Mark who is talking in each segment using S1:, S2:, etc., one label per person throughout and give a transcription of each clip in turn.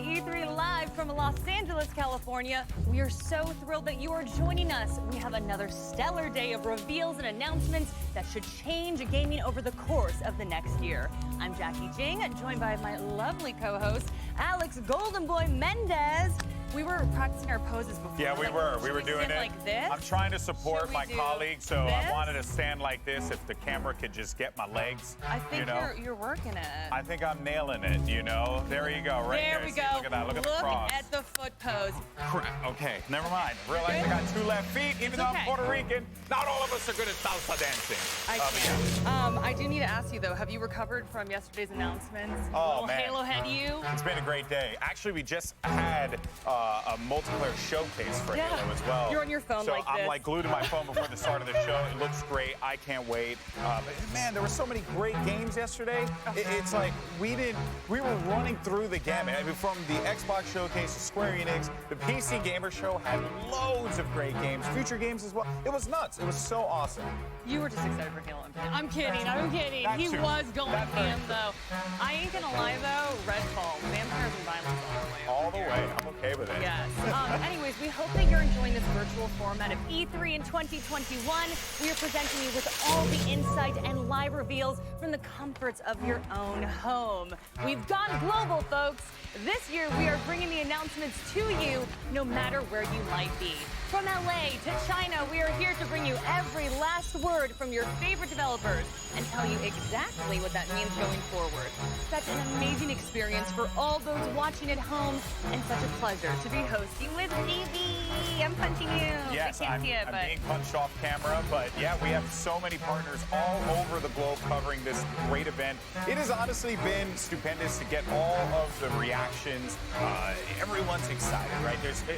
S1: E3 live from Los Angeles, California. We are so thrilled that you are joining us. We have another stellar day of reveals and announcements that should change gaming over the course of the next year. I'm Jackie Jing, joined by my lovely co-host, Alex Golden Boy Mendez. We were practicing our poses before.
S2: Yeah, we were. We were doing it.
S1: Like this?
S2: I'm trying to support my colleague, so
S1: this?
S2: I wanted to stand like this if the camera could just get my legs.
S1: I think
S2: you know?
S1: you're working it.
S2: I think I'm nailing it, you know? There you go, right there.
S1: There we
S2: See,
S1: go.
S2: look at that. Look at the cross.
S1: At the foot pose.
S2: Crap. Okay, never mind. Realize I got 2 left feet, even though I'm Puerto Rican. Not all of us are good at salsa dancing.
S1: I do need to ask you, though, have you recovered from yesterday's announcements?
S2: Oh, man.
S1: Halo head you?
S2: It's been a great day. Actually, we just had a multiplayer showcase for Halo as well.
S1: You're on your phone like this.
S2: So I'm like glued to my phone before the start of the show. It looks great. I can't wait. But man, there were so many great games yesterday. It's like we were running through the gamut. I mean, from the Xbox showcase to Square Enix, the PC Gamer Show had loads of great games, future games as well. It was nuts. It was so awesome.
S1: You were just excited for Halo. I'm kidding. I'm kidding.
S2: That
S1: He
S2: too.
S1: was going ham, though. I ain't gonna lie, though. Redfall, vampires and violence all the way.
S2: All the way. I'm okay with it.
S1: Yes. Anyways, we hope that you're enjoying this virtual format of E3 in 2021. We are presenting you with all the insight and live reveals from the comforts of your own home. We've gone global, folks. This year, we are bringing the announcements to you no matter where you might be. From LA to China, we are here to bring you every last word from your favorite developers and tell you exactly what that means going forward. Such an amazing experience for all those watching at home, and such a pleasure to be hosting with DB. I'm punching you.
S2: Yes,
S1: I can't see it,
S2: I'm
S1: but
S2: being punched off camera, but yeah, we have so many partners all over the globe covering this great event. It has honestly been stupendous to get all of the reactions. Everyone's excited, right?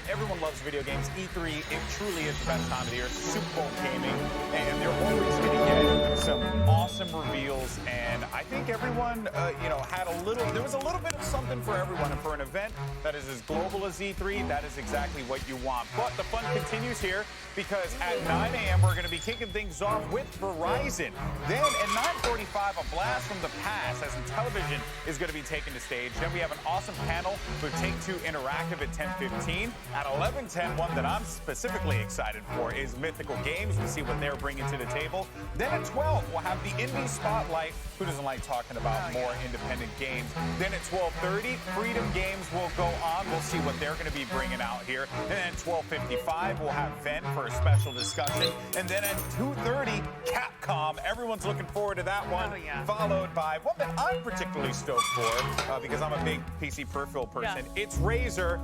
S2: Everyone loves video games. E3, it truly is the best time of the year. Super Bowl gaming, and they're always going to get some awesome reveals. And I think everyone, had there was a little bit of something for everyone. And for an event that is as global as E3, that is exactly what you want. But the fun continues here, because at 9 a.m. we're going to be kicking things off with Verizon. Then at 9:45, a blast from the past, as Intellivision is going to be taking the stage. Then we have an awesome panel with Take-Two Interactive at 10:15. At 11:10, one that I'm specifically excited for is Mythical Games. We'll see what they're bringing to the table. Then at 12, we'll have the Indie Spotlight. Who doesn't like talking about more independent games? Then at 12:30, Freedom Games will go on. We'll see what they're going to be bringing out here. And then at 12:55, we'll have Ven for a special discussion. And then at 2:30, Capcom. Everyone's looking forward to that one. Followed by one that I'm particularly stoked for, because I'm a big PC peripheral person. It's Razer,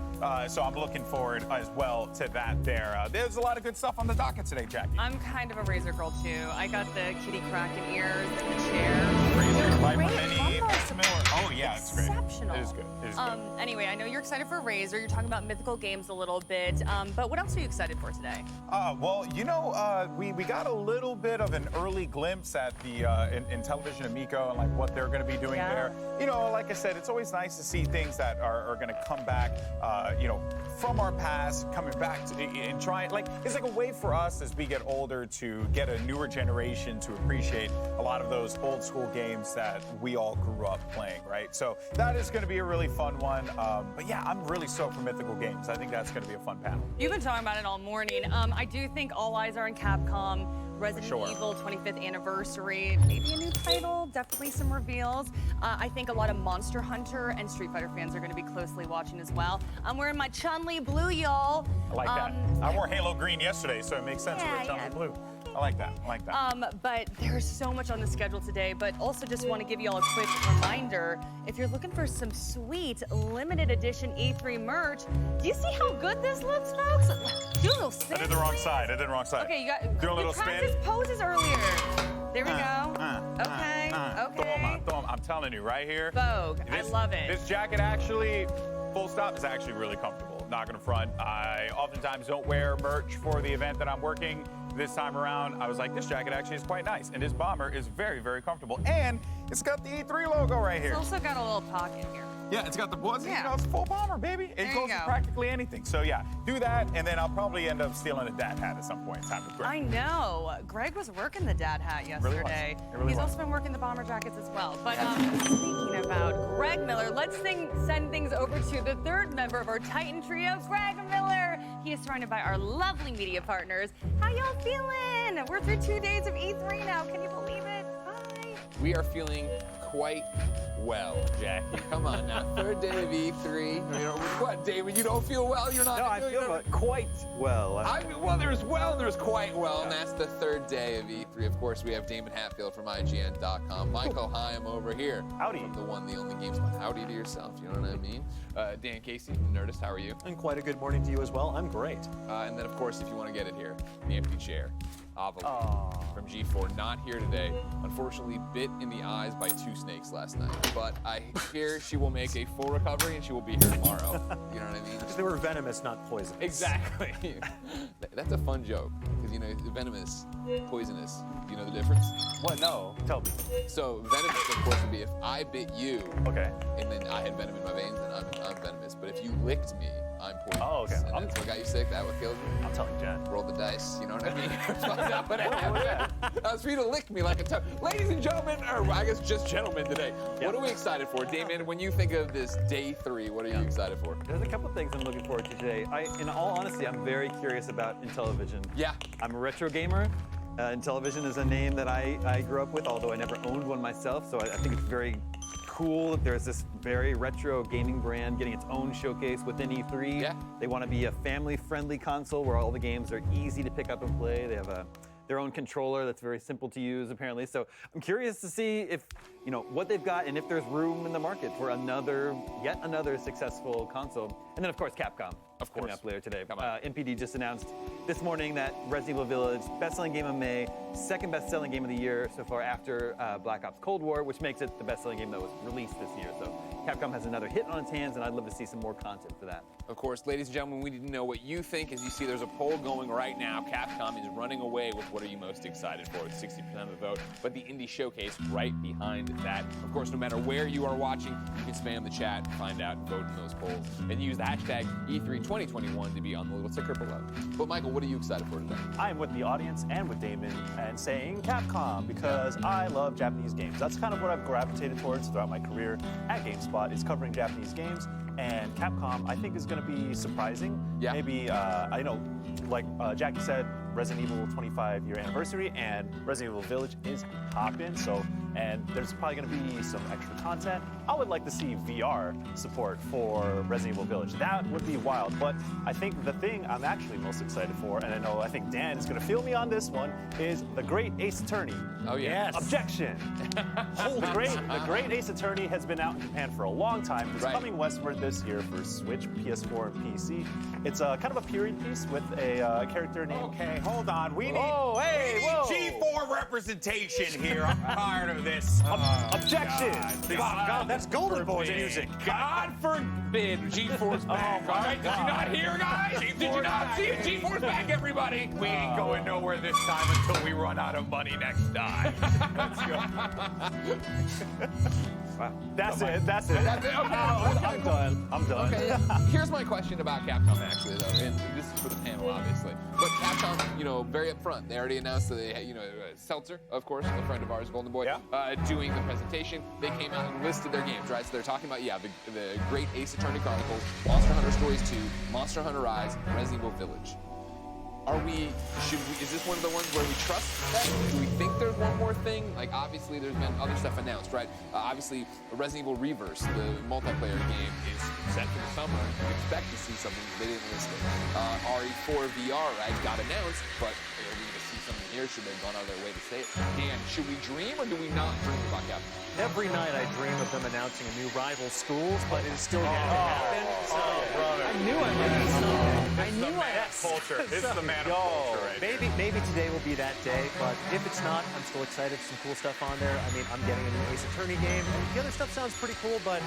S2: so I'm looking forward as well to that there. There's a lot of good stuff on the docket today, Jackie.
S1: I'm kind of a Razer girl, too. I got the kitty Kraken ears and the chair.
S2: Razer Viper
S1: Great
S2: Mini.
S1: combo support.
S2: Oh, yeah, it's great.
S1: Exceptional.
S2: It is good. It is good.
S1: Anyway, I know you're excited for Razer. You're talking about Mythical Games a little bit. But what else are you excited for today?
S2: Well, we got a little bit of an early glimpse at the Intellivision Amico and like what they're going to be doing there. Like I said, it's always nice to see things that are going to come back, from our past, coming back and trying. It's like a way for us as we get older to get a newer generation to appreciate a lot of those old school games that we all grew up playing, right? So that is going to be a really fun one. But yeah, I'm really stoked for Mythical Games. I think that's going to be a fun panel.
S1: You've been talking about it all morning. I do think all eyes are on Capcom. Resident Evil 25th anniversary, maybe a new title, definitely some reveals. I think a lot of Monster Hunter and Street Fighter fans are going to be closely watching as well. I'm wearing my Chun-Li blue, y'all.
S2: I like that. I wore Halo green yesterday, so it makes sense to wear Chun-Li blue. I like that. I like that.
S1: But there's so much on the schedule today, but also just want to give you all a quick reminder. If you're looking for some sweet limited edition E3 merch, do you see how good this looks, folks? Do a little spin.
S2: I did the wrong side. I did the wrong side.
S1: Okay, you got
S2: do a little
S1: spin.
S2: spin.
S1: Practice poses earlier. There we go. Okay.
S2: Throw 'em. I'm telling you, right here.
S1: Vogue. I love it.
S2: This jacket actually, full stop, is actually really comfortable. Not gonna front. I oftentimes don't wear merch for the event that I'm working. This time around, I was like, this jacket actually is quite nice. And this bomber is very, very comfortable. And it's got the E3 logo right here.
S1: It's also got a little pocket here.
S2: Yeah, it's got the bullets.
S1: Yeah.
S2: You know, it's full bomber, baby.
S1: There
S2: It
S1: you
S2: goes with
S1: go.
S2: practically anything. So yeah, do that, and then I'll probably end up stealing a dad hat at some point in time with Greg.
S1: I know. Greg was working the dad hat
S2: really
S1: yesterday.
S2: was. It really
S1: He's
S2: was.
S1: also been working the bomber jackets as well. But speaking about Greg Miller, let's send things over to the third member of our Titan trio, Greg Miller. He is surrounded by our lovely media partners. How y'all feeling? We're through 2 days of E3 now. Can you believe it? Bye.
S3: We are feeling quite well, Jackie. Come on now. Third day of E3. You know, what, David? You don't feel well? You're not.
S4: No, I feel quite well.
S3: Well, there's well and there's quite well, and that's the third day of E3. Of course, we have Damon Hatfield from IGN.com. Michael Hyam over here.
S4: Howdy.
S3: From the one, the only GameSpot. Howdy to yourself, you know what I mean? Dan Casey from Nerdist, how are you?
S4: And quite a good morning to you as well. I'm great.
S3: And then, of course, if you want to get it here, the empty chair. Avalon from G4, not here today. Unfortunately, bit in the eyes by 2 snakes last night. But I hear she will make a full recovery and she will be here tomorrow. You know what I mean?
S4: Because they were venomous, not poisonous.
S3: Exactly. That's a fun joke. Because, you know, venomous, poisonous. Do you know the difference?
S4: What? No. Tell me.
S3: So, venomous, of course, would be if I bit you,
S4: Okay.
S3: and then I had venom in my veins, then I'm venomous. But if you licked me, I'm poisonous.
S4: Oh, okay.
S3: And that's what got you sick, that what killed you?
S4: I'm telling Jen.
S3: Roll the dice, you know what I mean? Find out what happened. That was for you to lick me like a toad. Ladies and gentlemen, or I guess just gentlemen today, what are we excited for? Damien, when you think of this day 3, what are you excited for?
S4: There's a couple things I'm looking forward to today. In all honesty, I'm very curious about Intellivision.
S3: Yeah.
S4: I'm a retro gamer. Intellivision is a name that I grew up with, although I never owned one myself. So I think it's very cool that there's this very retro gaming brand getting its own showcase within E3.
S3: Yeah.
S4: They want to be a family-friendly console where all the games are easy to pick up and play. They have their own controller that's very simple to use, apparently. So I'm curious to see if, you know, what they've got and if there's room in the market for yet another successful console. And then, of course, Capcom.
S3: Of course.
S4: Coming up later today.
S3: Come on.
S4: NPD just announced this morning that Resident Evil Village, best-selling game of May, second best-selling game of the year so far after Black Ops Cold War, which makes it the best-selling game that was released this year. So Capcom has another hit on its hands, and I'd love to see some more content for that.
S3: Of course, ladies and gentlemen, we need to know what you think. As you see, there's a poll going right now. Capcom is running away with what are you most excited for with 60% of the vote, but the Indie Showcase right behind that. Of course, no matter where you are watching, you can spam the chat, find out, vote in those polls, and use the hashtag E32021 to be on the little ticker below. But Michael, what are you excited for today?
S5: I am with the audience and with Damon and saying Capcom because I love Japanese games. That's kind of what I've gravitated towards throughout my career at GameSpot, is covering Japanese games. And Capcom, I think, is going to be surprising.
S3: Yeah.
S5: Maybe, I know, like Jackie said, Resident Evil 25-year anniversary, and Resident Evil Village is hopping. So, and there's probably going to be some extra content. I would like to see VR support for Resident Evil Village. That would be wild. But I think the thing I'm actually most excited for, and I think Dan is going to feel me on this one, is the Great Ace Attorney.
S3: Oh, yeah.
S4: Yes.
S5: Objection! The Great Ace Attorney has been out in Japan for a long time. It's
S3: Right.
S5: coming westward this year for Switch, PS4, and PC. It's kind of a period piece with a character named...
S2: Okay, hold on. We need,
S5: Whoa, hey, whoa.
S2: G4 representation here. I'm tired of this.
S5: Objection!
S2: God,
S4: that's Golden Boy's
S2: forbid.
S4: music.
S2: God forbid G4's back. All right, did you not hear, guys? Did you not see it? G4's back, everybody. We ain't going nowhere this time until we run out of money next time. Let's go.
S5: That's it.
S3: That's it. Okay.
S5: I'm done.
S3: Okay, yeah. Here's my question about Capcom, actually, though, and this is for the panel, obviously. But Capcom, you know, very upfront. They already announced that they, you know, Seltzer, of course, a friend of ours, Golden Boy, doing the presentation. They came out and listed their games, right? So they're talking about, the Great Ace Attorney Chronicles, Monster Hunter Stories 2, Monster Hunter Rise, Resident Evil Village. Is this one of the ones where we trust that? Do we think there's one more thing? Like, obviously, there's been other stuff announced, right? Obviously, Resident Evil Reverse, the multiplayer game, is set for the summer. You expect to see something. They didn't list it. RE4 VR, right, got announced, but are we going to see something here? Should they have gone out of their way to say it? Dan, should we dream or do we not dream about Capcom?
S6: Every night I dream of them announcing a new rival schools, but it is still yet to happen. So
S2: brother.
S6: I knew I'd learn something. I knew I'd
S2: Culture. It's the man of culture right here.
S6: Maybe today will be that day, but if it's not, I'm still excited. Some cool stuff on there. I mean, I'm getting a new Ace Attorney game. And the other stuff sounds pretty cool, but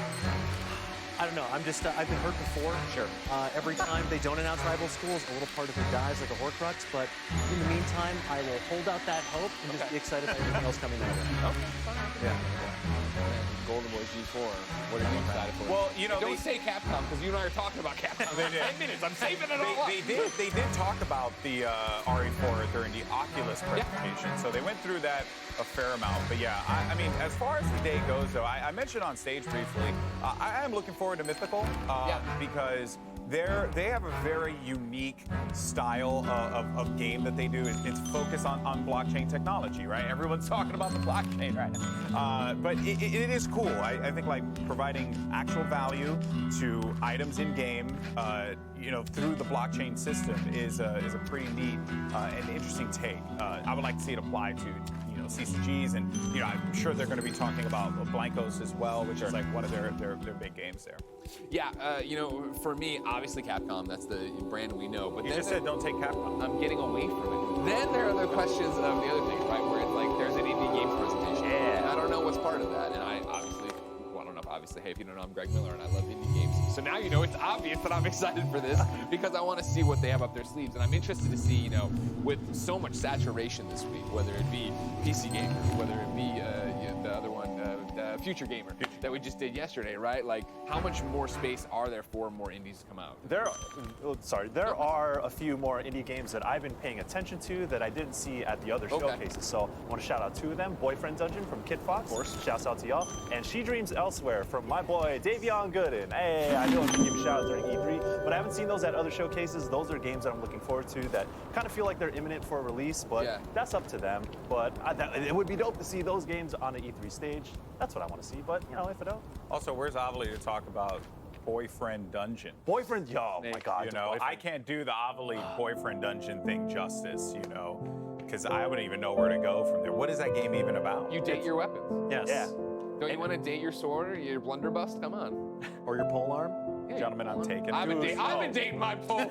S6: I don't know. I'm just, I've been hurt before.
S3: Sure.
S6: Every time they don't announce rival schools, a little part of me dies like a Horcrux. But in the meantime, I will hold out that hope and just be excited for everything else coming out of it.
S3: Okay, fine.
S6: Yeah.
S3: Golden Boy G4. What are you excited for?
S2: Well, you know,
S3: don't say Capcom because you and I are talking about Capcom.
S2: They did.
S3: 10 minutes. I'm saving it all up.
S2: They did talk about the RE4 during the Oculus presentation, so they went through that a fair amount. But yeah, I mean, as far as the day goes, though, I mentioned on stage briefly, I am looking forward to Mythical because they have a very unique style of game that they do. It's focused on blockchain technology, right? Everyone's talking about the blockchain right now. But it is cool. I think like providing actual value to items in game, you know, through the blockchain system is a pretty neat and interesting take. I would like to see it apply to CCGs, and you know, I'm sure they're going to be talking about Blancos as well, which is like one of their big games there.
S3: Yeah, you know, for me, obviously Capcom, that's the brand we know. But
S2: you just said don't take Capcom.
S3: I'm getting away from it. Then there are the questions of the other things, right? Where it's like there's an indie games presentation.
S2: Yeah.
S3: And I don't know what's part of that, and I obviously, well, I don't know if obviously, hey, if you don't know, I'm Greg Miller, and I love indie games. So now you know it's obvious that I'm excited for this because I want to see what they have up their sleeves, and I'm interested to see, you know, with so much saturation this week, whether it be PC Gamer, whether it be the other one, Future Gamer, that we just did yesterday, right? Like, how much more space are there for more indies to come out?
S5: There are a few more indie games that I've been paying attention to that I didn't see at the other showcases. So I want to shout out two of them: Boyfriend Dungeon from Kid Fox, of course, shouts out to y'all, and She Dreams Elsewhere from my boy Davion Gooden. Hey, I know I can give a shout out during E3, but I haven't seen those at other showcases. Those are games that I'm looking forward to that kind of feel like they're imminent for release, but that's up to them. But it would be dope to see those games on an E3 stage. That's what I want to see, but you know, if it don't.
S2: Also, where's Avali to talk about Boyfriend Dungeon?
S5: Boyfriend, yo, my God.
S2: You know, I can't do the Avali Boyfriend Dungeon thing justice, you know, because I wouldn't even know where to go from there. What is that game even about?
S3: You date your weapons.
S5: Yes.
S3: Yeah. Don't you want to date your sword or your blunderbuss? Come on.
S5: Or your polearm?
S3: Yeah,
S2: Gentlemen, I'm taken.
S3: I've been dating my pole.